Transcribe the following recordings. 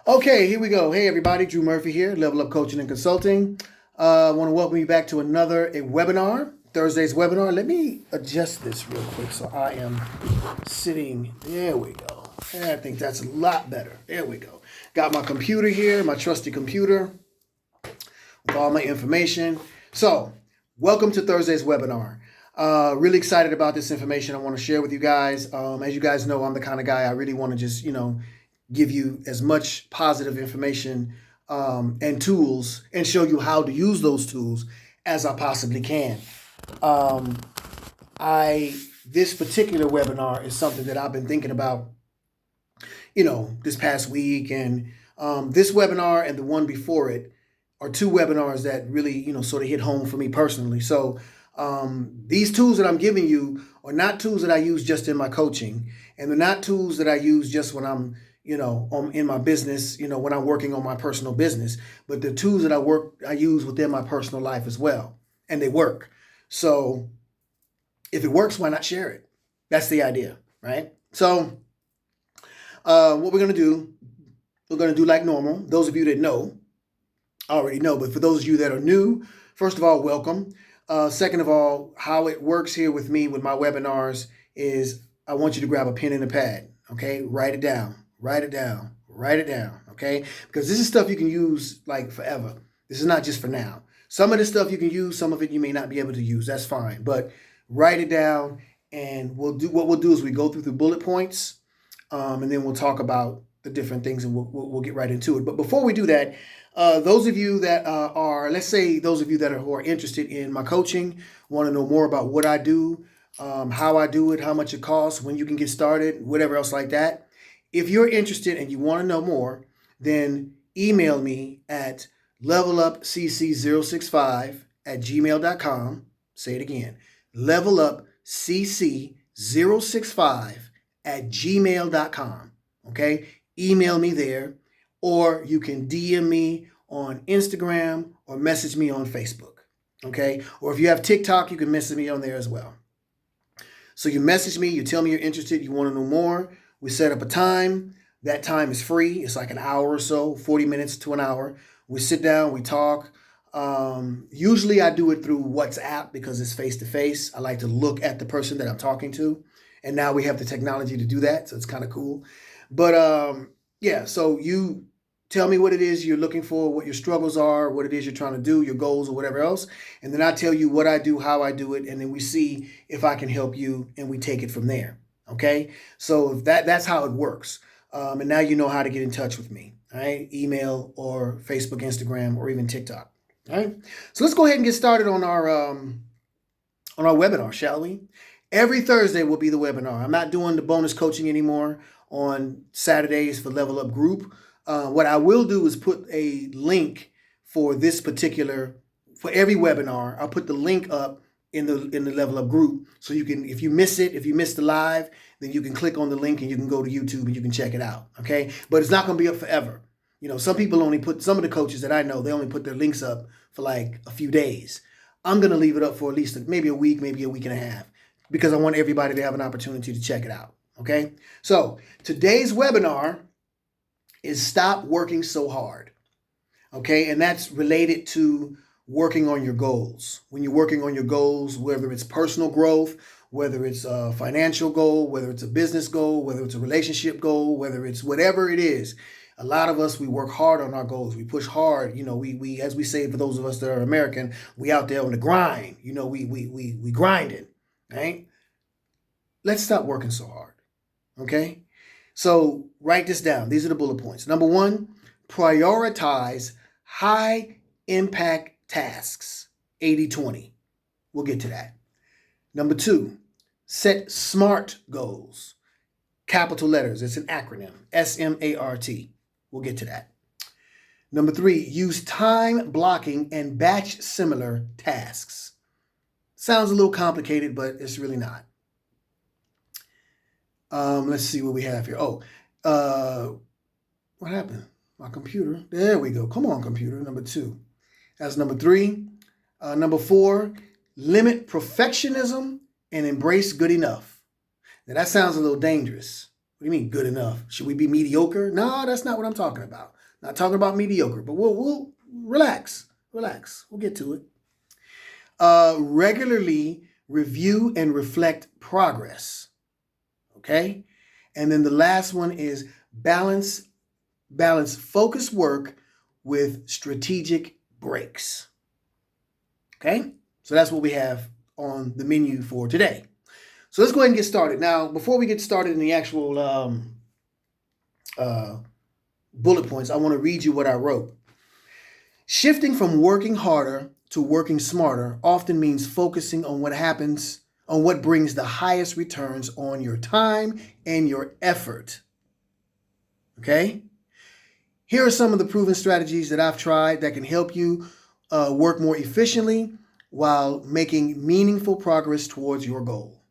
Okay, here we go. Hey, everybody. Drew Murphy here, Level Up Coaching and Consulting. I want to welcome you back to another webinar, Thursday's webinar. Let me adjust this real quick so I am sitting. There we go. I think that's a lot better. There we go. Got my computer here, my trusty computer with all my information. So, welcome to Thursday's webinar. Really excited about this information I want to share with you guys. As you guys know, I'm the kind of guy I really want to just, give you as much positive information and tools and show you how to use those tools as I possibly can. This particular webinar is something that I've been thinking about, this past week, and this webinar and the one before it are two webinars that really, sort of hit home for me personally. So these tools that I'm giving you are not tools that I use just in my coaching, and they're not tools that I use just when I'm in my business, when I'm working on my personal business, but the tools that I use within my personal life as well, and they work. So if it works, why not share it? That's the idea, right? So what we're going to do like normal. Those of you that know already know, but for those of you that are new, first of all, welcome. Second of all, how it works here with me with my webinars is I want you to grab a pen and a pad, okay? Write it down. Okay? Because this is stuff you can use like forever. This is not just for now. Some of this stuff you can use, some of it you may not be able to use. That's fine. But write it down, and what we'll do is we go through the bullet points, and then we'll talk about the different things, and we'll get right into it. But before we do that, those of you that who are interested in my coaching, want to know more about what I do, how I do it, how much it costs, when you can get started, whatever else like that. If you're interested and you want to know more, then email me at levelupcc065@gmail.com. Say it again, levelupcc065@gmail.com. Okay? Email me there, or you can DM me on Instagram or message me on Facebook. Okay? Or if you have TikTok, you can message me on there as well. So you message me, you tell me you're interested, you want to know more. We set up a time. That time is free. It's like an hour or so, 40 minutes to an hour. We sit down, we talk. Usually I do it through WhatsApp because it's face-to-face. I like to look at the person that I'm talking to. And now we have the technology to do that, so it's kind of cool. But so you tell me what it is you're looking for, what your struggles are, what it is you're trying to do, your goals or whatever else. And then I tell you what I do, how I do it, and then we see if I can help you, and we take it from there. Okay, so that's how it works. And now you know how to get in touch with me. All right, email or Facebook, Instagram, or even TikTok. All right, so let's go ahead and get started on our webinar, shall we? Every Thursday will be the webinar. I'm not doing the bonus coaching anymore on Saturdays for Level Up Group. What I will do is put a link for every webinar. I'll put the link up in the Level Up group, so you can, if you miss the live, then you can click on the link and you can go to YouTube and you can check it out. Okay, but it's not going to be up forever. Some people some of the coaches that I know, they only put their links up for like a few days. I'm going to leave it up for at least maybe a week, maybe a week and a half, because I want everybody to have an opportunity to check it out. Okay, so today's webinar is Stop Working So Hard. Okay, and that's related to working on your goals. When you're working on your goals, whether it's personal growth, whether it's a financial goal, whether it's a business goal, whether it's a relationship goal, whether it's whatever it is, a lot of us, we work hard on our goals. We push hard. We as we say, for those of us that are American, we out there on the grind. We grinding, right? Let's stop working so hard. Okay? So write this down. These are the bullet points. Number 1, prioritize high impact tasks, 80-20. We'll get to that. Number 2, set SMART goals. Capital letters. It's an acronym. SMART. We'll get to that. Number 3, use time blocking and batch similar tasks. Sounds a little complicated, but it's really not. Let's see what we have here. What happened? My computer. There we go. Come on, computer. Number 2. That's number 3. Number 4, limit perfectionism and embrace good enough. Now that sounds a little dangerous. What do you mean good enough? Should we be mediocre? No, that's not what I'm talking about. Not talking about mediocre, but we'll relax. Relax. We'll get to it. Regularly review and reflect progress. Okay? And then the last one is balance focused work with strategic breaks. Okay? So that's what we have on the menu for today. So let's go ahead and get started. Now, before we get started in the actual bullet points, I want to read you what I wrote. Shifting from working harder to working smarter often means focusing on what brings the highest returns on your time and your effort. Okay? Here are some of the proven strategies that I've tried that can help you work more efficiently while making meaningful progress towards your goal.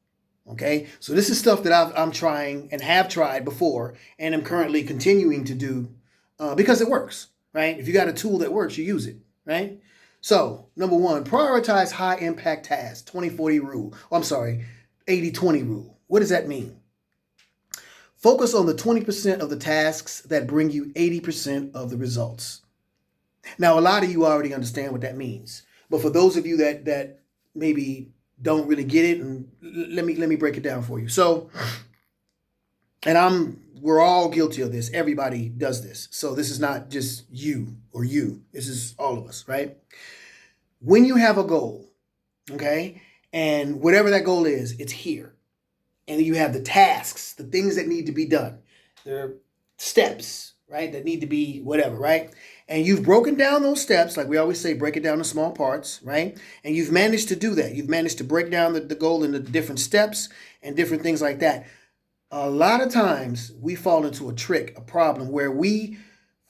Okay? So this is stuff that I'm trying and have tried before and am currently continuing to do because it works, right? If you got a tool that works, you use it, right? So, number one, prioritize high impact tasks, 20-40 rule. Oh, I'm sorry, 80-20 rule. What does that mean? Focus on the 20% of the tasks that bring you 80% of the results. Now, a lot of you already understand what that means. But for those of you that maybe don't really get it, and let me break it down for you. So, and we're all guilty of this. Everybody does this. So this is not just you or you. This is all of us, right? When you have a goal, okay, and whatever that goal is, it's here. And you have the tasks, the things that need to be done. There are steps, right, that need to be whatever, right? And you've broken down those steps, like we always say, break it down to small parts, right? And you've managed to do that. You've managed to break down the goal into different steps and different things like that. A lot of times we fall into a trick, a problem where we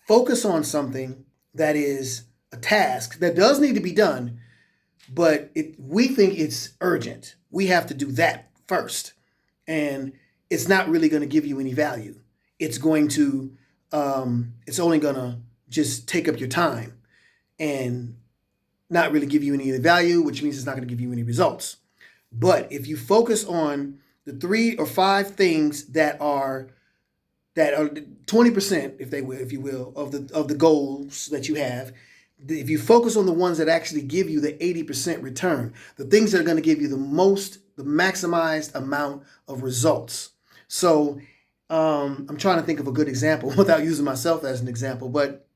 focus on something that is a task that does need to be done, but we think it's urgent. We have to do that first. And it's not really going to give you any value. It's going to, it's only going to just take up your time and not really give you any value, which means it's not going to give you any results. But if you focus on the 3 or 5 things that are 20%, if you will, of the goals that you have, if you focus on the ones that actually give you the 80% return, the things that are going to give you the maximized amount of results. So I'm trying to think of a good example without using myself as an example, but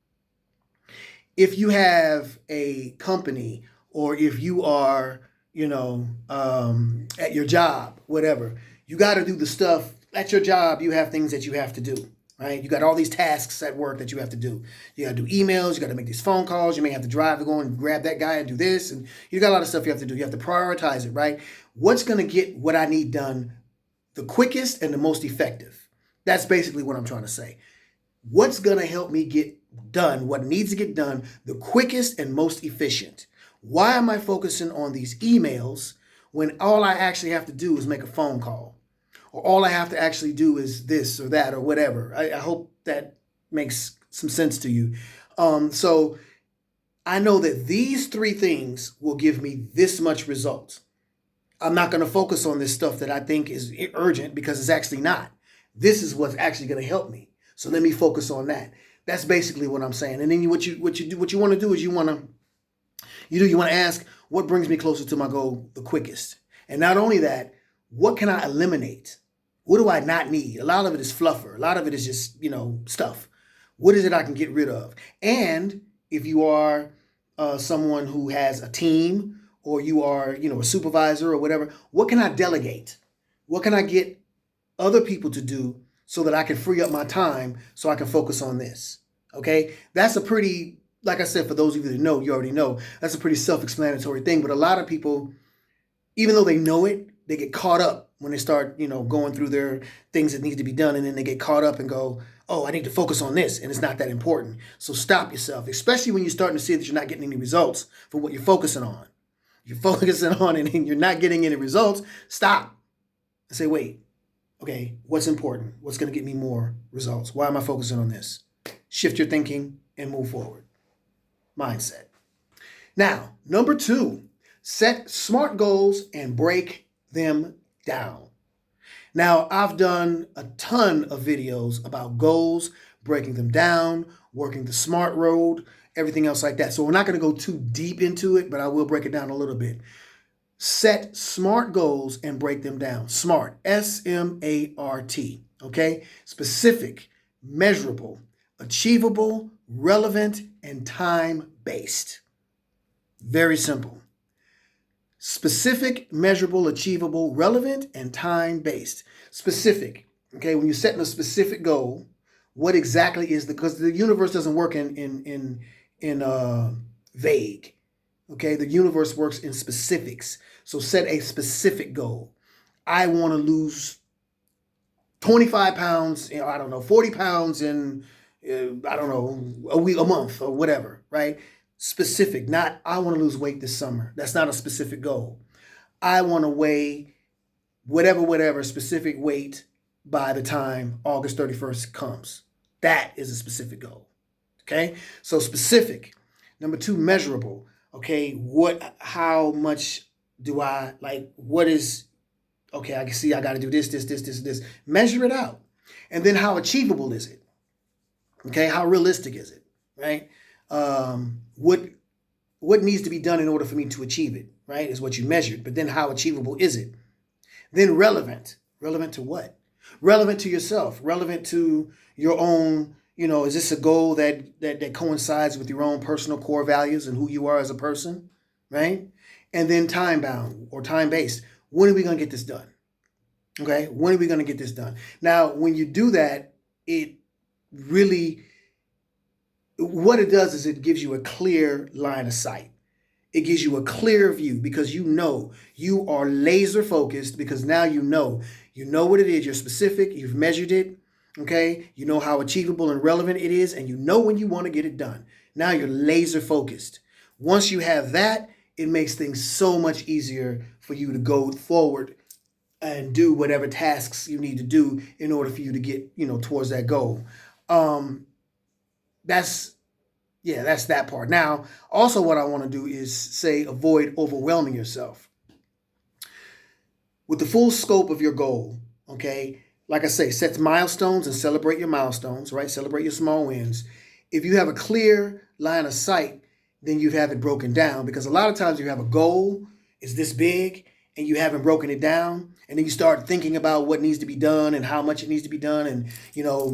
if you have a company or if you are, at your job, whatever, you got to do the stuff at your job. You have things that you have to do, right? You got all these tasks at work that you have to do. You got to do emails. You got to make these phone calls. You may have to drive to go and grab that guy and do this. And you got a lot of stuff you have to do. You have to prioritize it, right? What's going to get what I need done the quickest and the most effective? That's basically what I'm trying to say. What's going to help me get done what needs to get done the quickest and most efficient? Why am I focusing on these emails when all I actually have to do is make a phone call? Or all I have to actually do is this or that or whatever. I hope that makes some sense to you. So I know that these 3 things will give me this much results. I'm not going to focus on this stuff that I think is urgent because it's actually not. This is what's actually going to help me. So let me focus on that. That's basically what I'm saying. And then what you want to do is you want to ask, what brings me closer to my goal the quickest? And not only that, what can I eliminate? What do I not need? A lot of it is fluffer. A lot of it is just, stuff. What is it I can get rid of? And if you are someone who has a team or you are, a supervisor or whatever, what can I delegate? What can I get other people to do so that I can free up my time so I can focus on this? Okay? That's a pretty, like I said, for those of you that know, you already know, that's a pretty self-explanatory thing. But a lot of people, even though they know it, they get caught up when they start, going through their things that need to be done. And then they get caught up and go, oh, I need to focus on this. And it's not that important. So stop yourself, especially when you're starting to see that you're not getting any results for what you're focusing on. You're focusing on it and you're not getting any results. Stop and say, wait, okay, what's important? What's going to get me more results? Why am I focusing on this? Shift your thinking and move forward. Mindset. Now, number 2, set SMART goals and break them down. Now, I've done a ton of videos about goals, breaking them down, working the SMART road, everything else like that. So we're not going to go too deep into it, but I will break it down a little bit. Set SMART goals and break them down. SMART, S-M-A-R-T, okay? Specific, measurable, achievable, relevant, and time-based. Very simple. Specific, measurable, achievable, relevant, and time-based. Specific, okay? When you're setting a specific goal, what exactly is because the universe doesn't work in vague. Okay, the universe works in specifics. So set a specific goal. I want to lose 25 pounds, I don't know, 40 pounds in, I don't know, a month or whatever, right? Specific, not I want to lose weight this summer. That's not a specific goal. I want to weigh whatever specific weight by the time August 31st comes. That is a specific goal. Okay, so specific. Number 2, measurable. Okay, how much do I, what is, okay, I can see I got to do this. Measure it out. And then how achievable is it? Okay, how realistic is it, right? What needs to be done in order for me to achieve it, right, is what you measured. But then how achievable is it? Then relevant. Relevant to what? Relevant to yourself, relevant to your own, is this a goal that coincides with your own personal core values and who you are as a person, right? And then time-bound or time-based. When are we going to get this done? Okay, when are we going to get this done? Now, when you do that, it really, what it does is it gives you a clear line of sight. It gives you a clear view because you are laser focused because now you know what it is. You're specific. You've measured it. Okay. You know how achievable and relevant it is, and you know when you want to get it done. Now you're laser focused. Once you have that, it makes things so much easier for you to go forward and do whatever tasks you need to do in order for you to get, towards that goal. That's that part. Now, also what I want to do is say avoid overwhelming yourself. With the full scope of your goal, okay, like I say, set milestones and celebrate your milestones, right? Celebrate your small wins. If you have a clear line of sight, then you have it broken down because a lot of times you have a goal, it's this big, and you haven't broken it down. And then you start thinking about what needs to be done and how much it needs to be done and,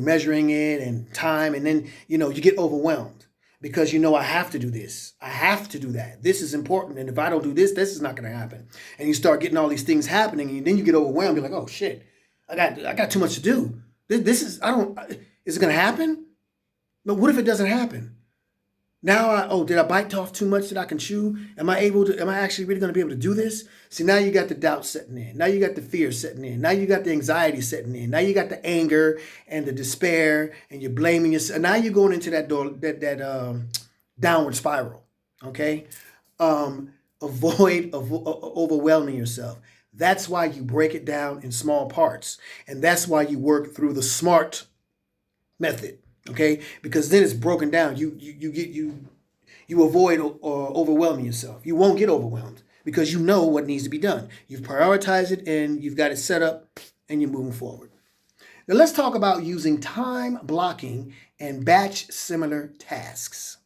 measuring it and time. And then, you get overwhelmed because, I have to do this. I have to do that. This is important. And if I don't do this, this is not going to happen. And you start getting all these things happening and then you get overwhelmed. You're like, oh shit, I got too much to do. Is it going to happen? But what if it doesn't happen? Now, did I bite off too much that I can chew? Am I actually really going to be able to do this? See, now you got the doubt setting in. Now you got the fear setting in. Now you got the anxiety setting in. Now you got the anger and the despair and you're blaming yourself. Now you're going into that downward spiral, okay? Avoid overwhelming yourself. That's why you break it down in small parts. And that's why you work through the SMART method. Okay, because then it's broken down. You avoid overwhelming yourself. You won't get overwhelmed because you know what needs to be done. You've prioritized it and you've got it set up and you're moving forward. Now let's talk about using time blocking and batch similar tasks.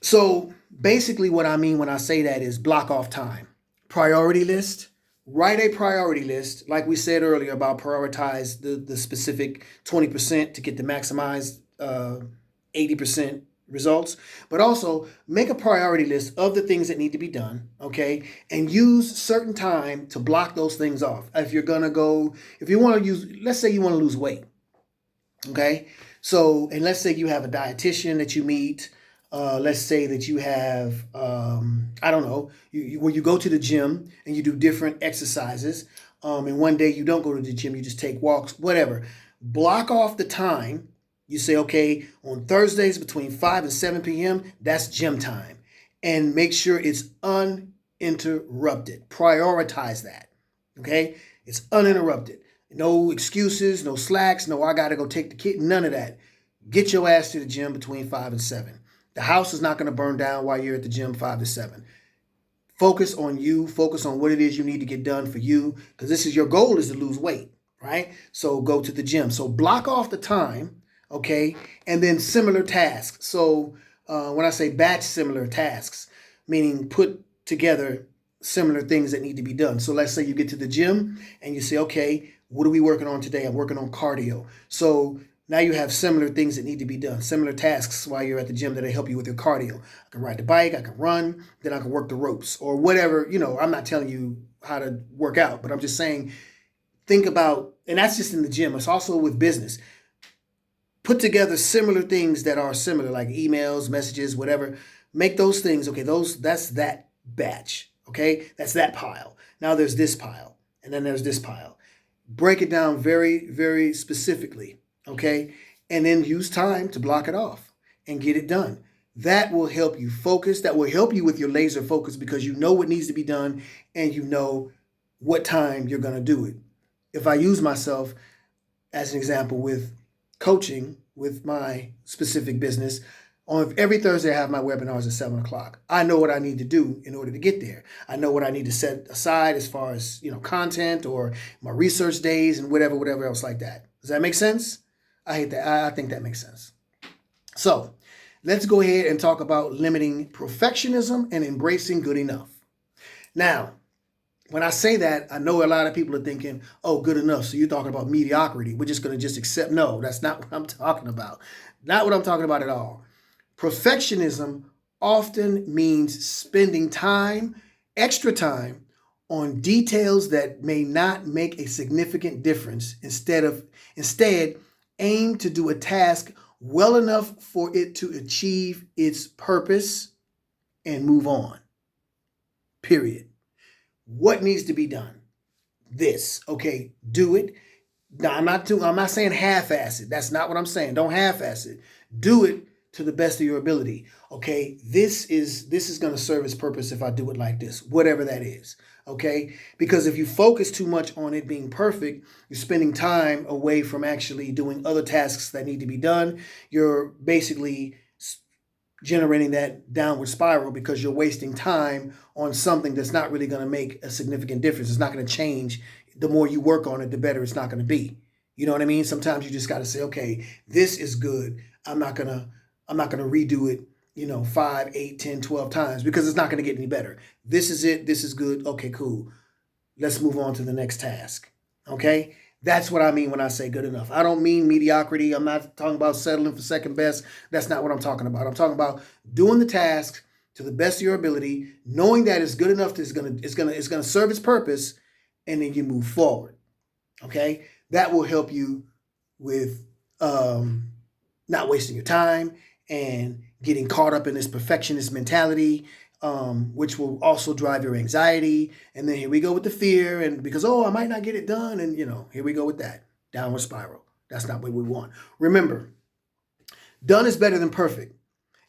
So basically what I mean when I say that is block off time. Priority list. Write a priority list, like we said earlier about prioritize the specific 20% to get the maximized 80% results. But also make a priority list of the things that need to be done, okay? And use certain time to block those things off. If you want to use, let's say you want to lose weight, okay? So, and let's say you have a dietitian that you meet. Let's say that you have, I don't know, when you go to the gym and you do different exercises, and one day you don't go to the gym, you just take walks, whatever. Block off the time. You say, okay, on Thursdays between 5 and 7 p.m., that's gym time. And make sure it's uninterrupted. Prioritize that, okay? It's uninterrupted. No excuses, no slacks, no I got to go take the kid, none of that. Get your ass to the gym between 5 and 7. The house is not going to burn down while you're at the gym 5 to 7. Focus on you. Focus on what it is you need to get done for you because your goal is to lose weight, right? So go to the gym. So block off the time, okay? And then similar tasks. So when I say batch similar tasks, meaning put together similar things that need to be done. So let's say you get to the gym and you say, okay, what are we working on today? I'm working on cardio. So now you have similar things that need to be done, similar tasks while you're at the gym that'll help you with your cardio. I can ride the bike, I can run, then I can work the ropes or whatever. I'm not telling you how to work out, but I'm just saying, think about, and that's just in the gym. It's also with business. Put together similar things that are similar, like emails, messages, whatever. Make those things, okay, that's that batch, okay? That's that pile. Now there's this pile, and then there's this pile. Break it down very, very specifically, okay? And then use time to block it off and get it done. That will help you focus. That will help you with your laser focus because you know what needs to be done and you know what time you're going to do it. If I use myself as an example with coaching with my specific business, on every Thursday I have my webinars at 7 o'clock. I know what I need to do in order to get there. I know what I need to set aside as far as content or my research days and whatever else like that. Does that make sense? I think that makes sense. So let's go ahead and talk about limiting perfectionism and embracing good enough. Now, when I say that, I know a lot of people are thinking, oh, good enough. So you're talking about mediocrity. We're just going to just accept. No, that's not what I'm talking about. Not what I'm talking about at all. Perfectionism often means spending time, extra time, on details that may not make a significant difference. Instead, aim to do a task well enough for it to achieve its purpose and move on. Period. What needs to be done? This. Okay, do it. Now, I'm not saying half-ass it. That's not what I'm saying. Don't half-ass it. Do it to the best of your ability. Okay, this is going to serve its purpose if I do it like this, whatever that is. Okay, because if you focus too much on it being perfect, you're spending time away from actually doing other tasks that need to be done. You're basically generating that downward spiral because you're wasting time on something that's not really going to make a significant difference. It's not going to change. The more you work on it, the better it's not going to be. You know what I mean? Sometimes you just got to say, okay, this is good. I'm not going to redo it, 5, 8, 10, 12 times because it's not going to get any better. This is it. This is good. Okay, cool. Let's move on to the next task. Okay? That's what I mean when I say good enough. I don't mean mediocrity. I'm not talking about settling for second best. That's not what I'm talking about. I'm talking about doing the task to the best of your ability, knowing that it's good enough that it's gonna serve its purpose, and then you move forward. Okay? That will help you with not wasting your time and getting caught up in this perfectionist mentality, which will also drive your anxiety. And then here we go with the fear, and because, I might not get it done. And, here we go with that downward spiral. That's not what we want. Remember, done is better than perfect,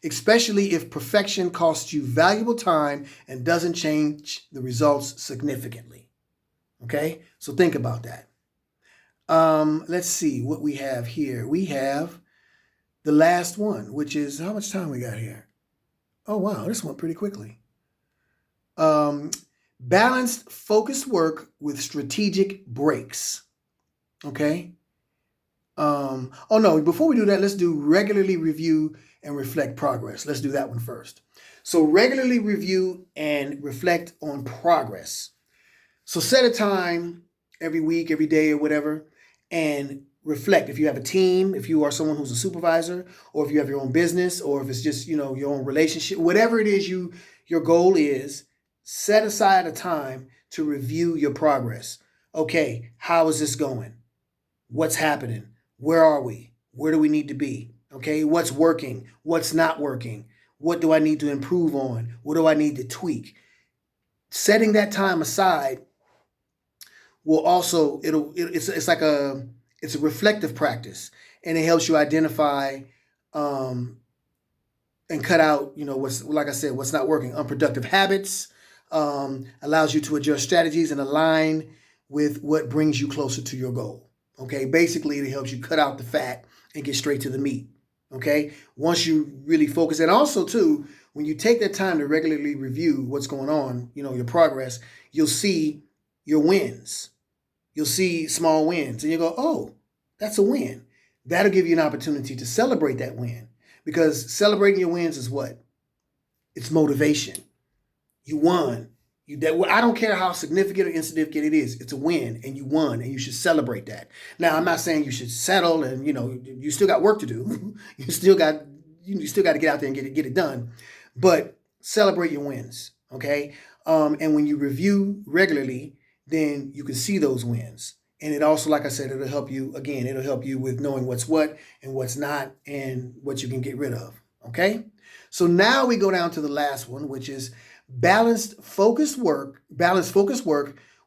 especially if perfection costs you valuable time and doesn't change the results significantly. Okay? So think about that. Let's see what we have here. We have the last one, which is, how much time we got here? Oh, wow, this went pretty quickly. Balanced, focused work with strategic breaks. Okay? Before we do that, let's do regularly review and reflect progress. Let's do that one first. So regularly review and reflect on progress. So set a time every week, every day, or whatever, and reflect. If you have a team, if you are someone who's a supervisor, or if you have your own business, or if it's just, your own relationship, whatever it is your goal is, set aside a time to review your progress. Okay, how is this going? What's happening? Where are we? Where do we need to be? Okay, what's working? What's not working? What do I need to improve on? What do I need to tweak? Setting that time aside will also, it's a reflective practice, and it helps you identify and cut out, what's not working, unproductive habits, allows you to adjust strategies and align with what brings you closer to your goal. Okay, basically it helps you cut out the fat and get straight to the meat. Okay, once you really focus, and also too, when you take that time to regularly review what's going on, your progress, you'll see your wins. You'll see small wins, and you go, oh, that's a win. that'll give you an opportunity to celebrate that win. Because celebrating your wins is what? It's motivation. You won. I don't care how significant or insignificant it is. It's a win, and you won, and you should celebrate that. Now, I'm not saying you should settle, and you still got work to do. you still got to get out there and get it done. But celebrate your wins, okay? And when you review regularly, then you can see those wins. And it also, like I said, it'll help you with knowing what's what and what's not and what you can get rid of, okay? So now we go down to the last one, which is balanced focused work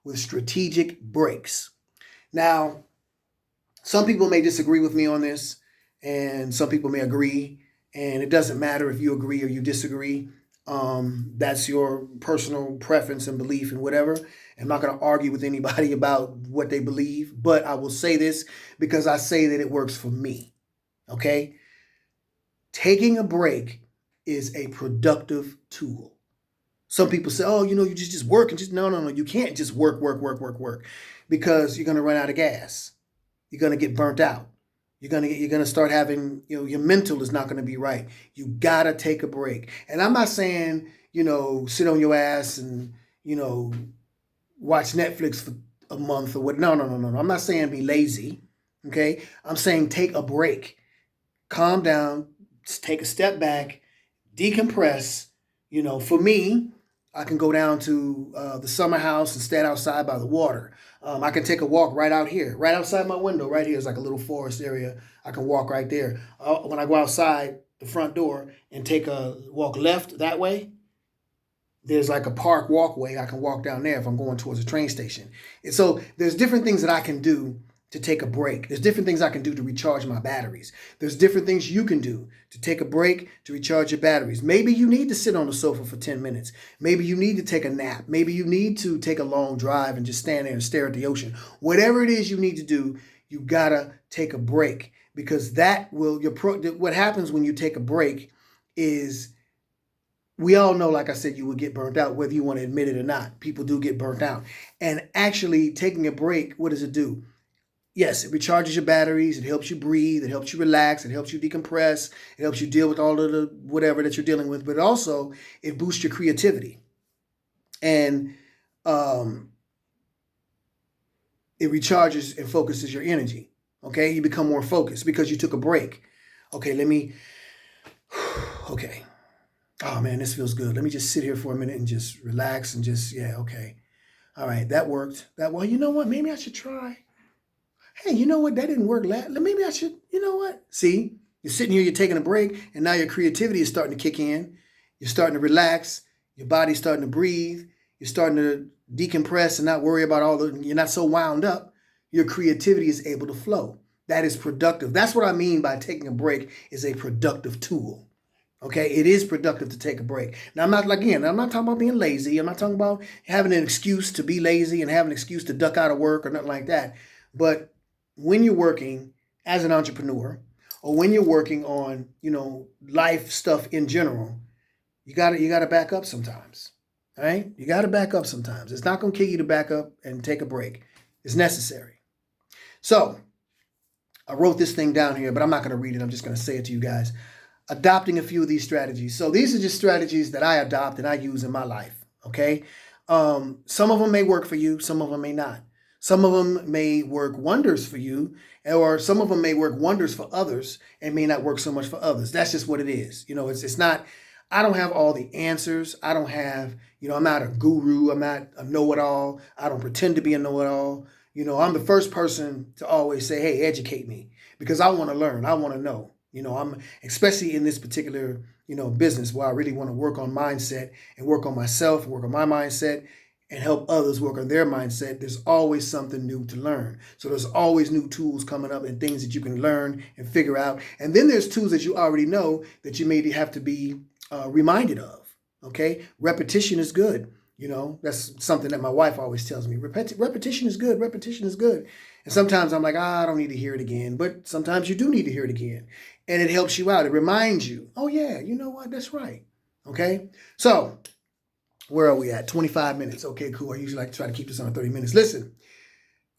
with strategic breaks. Now, some people may disagree with me on this, and some people may agree, and it doesn't matter if you agree or you disagree. That's your personal preference and belief and whatever. I'm not going to argue with anybody about what they believe, but I will say this because I say that it works for me, okay? Taking a break is a productive tool. Some people say, oh, you just work and no. You can't just work, because you're going to run out of gas. You're going to get burnt out. You're going to start having, your mental is not going to be right. You got to take a break. And I'm not saying, sit on your ass and, watch Netflix for a month or what. No. I'm not saying be lazy. Okay. I'm saying take a break, calm down, take a step back, decompress. For me, I can go down to the summer house and stand outside by the water. I can take a walk right out here, right outside my window. Right here is like a little forest area. I can walk right there. When I go outside the front door and take a walk left that way, there's like a park walkway. I can walk down there if I'm going towards a train station. And so there's different things that I can do to take a break. There's different things I can do to recharge my batteries. There's different things you can do to take a break, to recharge your batteries. Maybe you need to sit on the sofa for 10 minutes. Maybe you need to take a nap. Maybe you need to take a long drive and just stand there and stare at the ocean. Whatever it is you need to do, you gotta take a break, because what happens when you take a break is, we all know, like I said, you will get burnt out, whether you want to admit it or not. People do get burnt out. And actually taking a break, what does it do? Yes, it recharges your batteries. It helps you breathe. It helps you relax. It helps you decompress. It helps you deal with all of the whatever that you're dealing with. But also, it boosts your creativity. And it recharges and focuses your energy. Okay? You become more focused because you took a break. Okay, okay. Oh, man, this feels good. Let me just sit here for a minute and just relax and okay. All right, that worked. Well, you know what? Maybe I should try. Hey, you know what? That didn't work. Maybe I should, what? See, you're sitting here, you're taking a break, and now your creativity is starting to kick in. You're starting to relax. Your body's starting to breathe. You're starting to decompress and not worry about you're not so wound up. Your creativity is able to flow. That is productive. That's what I mean by taking a break is a productive tool. Okay, it is productive to take a break. Now, I'm not talking about being lazy. I'm not talking about having an excuse to be lazy and having an excuse to duck out of work or nothing like that. But when you're working as an entrepreneur, or when you're working on, life stuff in general, you gotta back up sometimes. All right? You gotta back up sometimes. It's not gonna kill you to back up and take a break. It's necessary. So I wrote this thing down here, but I'm not gonna read it. I'm just gonna say it to you guys. Adopting a few of these strategies. So these are just strategies that I adopt and I use in my life. Okay. Some of them may work for you. Some of them may not. Some of them may work wonders for you, or some of them may work wonders for others and may not work so much for others. That's just what it is. It's not, I don't have all the answers. I don't have, I'm not a guru. I'm not a know-it-all. I don't pretend to be a know-it-all. I'm the first person to always say, hey, educate me, because I want to learn. I want to know. I'm especially in this particular, business where I really want to work on mindset and work on myself, work on my mindset, and help others work on their mindset. There's always something new to learn. So there's always new tools coming up and things that you can learn and figure out. And then there's tools that you already know that you maybe have to be reminded of. Okay, repetition is good. That's something that my wife always tells me. Repetition is good. Repetition is good. And sometimes I'm like, I don't need to hear it again. But sometimes you do need to hear it again. And it helps you out. It reminds you, oh, yeah, you know what? That's right. Okay. So where are we at? 25 minutes. Okay, cool. I usually like to try to keep this on 30 minutes. Listen,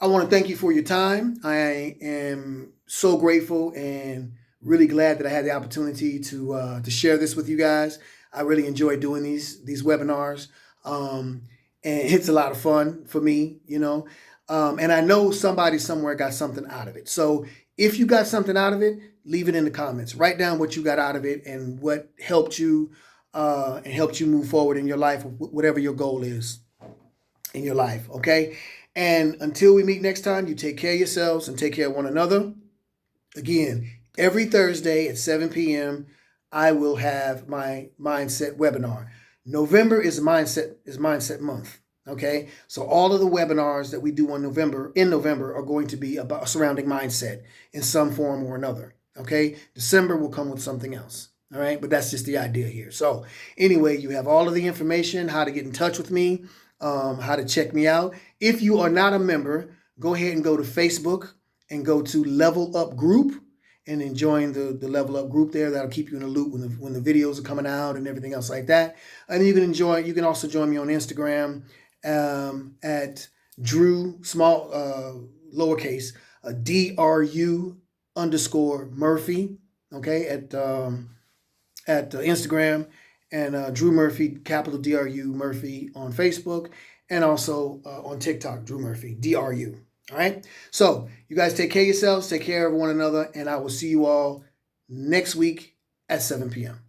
I want to thank you for your time. I am so grateful and really glad that I had the opportunity to share this with you guys. I really enjoy doing these webinars, and it's a lot of fun for me, and I know somebody somewhere got something out of it. So if you got something out of it, leave it in the comments. Write down what you got out of it and what helped you and helped you move forward in your life, whatever your goal is in your life. Okay. And until we meet next time, you take care of yourselves and take care of one another. Again, every Thursday at 7 p.m., I will have my mindset webinar. November is mindset month. Okay, so all of the webinars that we do in November are going to be about surrounding mindset in some form or another. Okay, December will come with something else. All right, but that's just the idea here. So anyway, you have all of the information, how to get in touch with me, how to check me out. If you are not a member, go ahead and go to Facebook and go to Level Up Group and then join the Level Up Group there. That'll keep you in the loop when the videos are coming out and everything else like that. And you can also join me on Instagram at Drew, small, lowercase, DRU_Murphy, okay, at Instagram, and Drew Murphy, capital DRU Murphy on Facebook, and also on TikTok, Drew Murphy, DRU. All right. So you guys take care of yourselves, take care of one another, and I will see you all next week at 7 p.m.